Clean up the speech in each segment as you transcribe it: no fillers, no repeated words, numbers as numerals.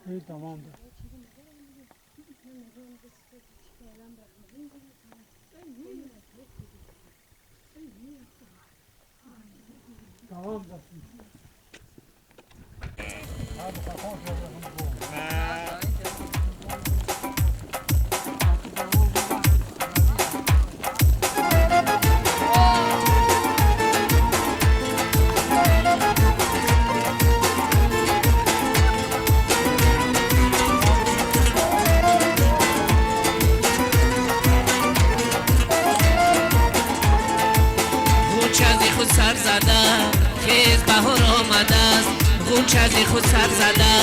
تمام ده. تمام ده. هذا خلاص سر زده خیز بهار آمده است غنچه از خود سر زده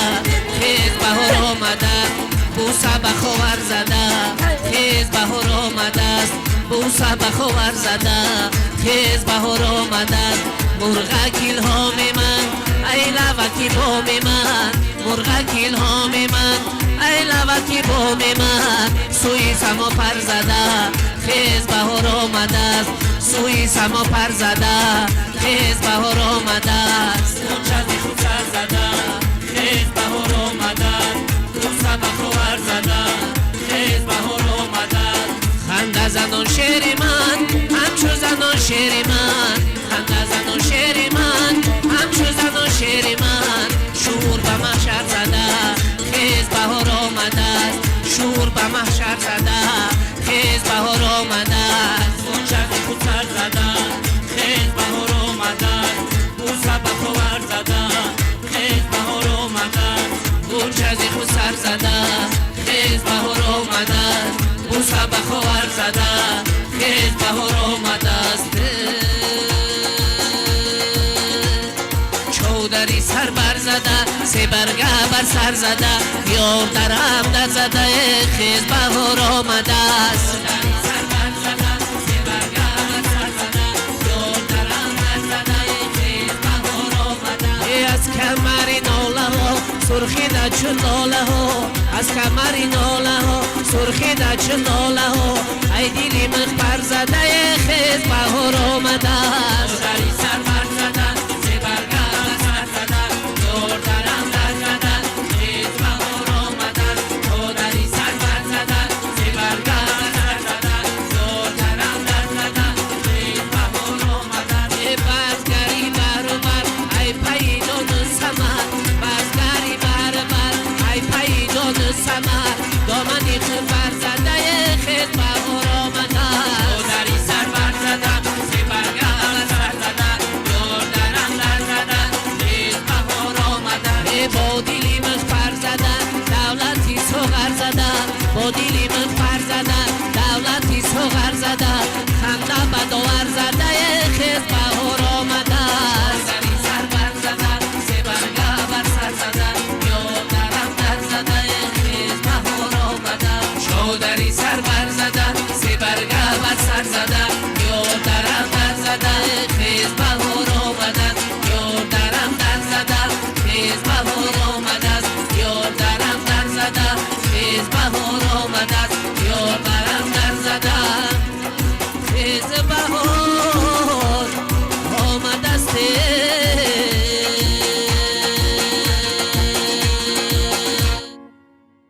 خیز بهار آمده است بوسه به خاور زده خیز بهار آمده است بوسه به خاور زده خیز بهار آمده است مرغ کیلهام من ای لوکی بام من مرغ کیلهام من ای لوکی بام من سوی سما پر زده خیز بهار آمده است سوی سما پر زده خیز بهار آمده است غنچه از خود سر زده خیز بهار آمده است بوسه به خاور زده خیز بهار آمده است خنده زنان شعر من همچو زنان شعر من خنده زنان شعر من همچو زنان شعر من شور به محشر زده خیز بهار آمده است شور به محشر زده خیز بهار آمده است غنچه از خود سر زده خیز بهار آمده است بوسه به خاور زده خیز بهار آمده است غنچه از خود سر زده خیز بهار آمده است بوسه به خاور زده خیز بهار آمده است چودری سر بر زده سه برگه بر سر زده یار در هم در زده خیز بهار آمده است از کمر ناله ها سرخیده چون لاله ها از کمر ناله ها سرخیده چون لاله ها ای دلی مخبر زده خیز بهار آمده است دری سر بر زده سه برگه بر سر زده دور درم در زده خیز بهار آمده است تو دری سر بر زده سه برگه بر سر زده دور درم در زده خیز بهار آمده است ای بازگری بر بر ای پای سمر بازگری بر بر ای پای جان سمر دامنی خود بر زده خیز بهار آمده است دری سر بر زده سه برگه بر سر زده دور درم در زده خیز بهار آمده ای با دلی مخبر زده دولتی سوغر زده با دلی مخبر زده دولتی سوغر زده خنده به داور زده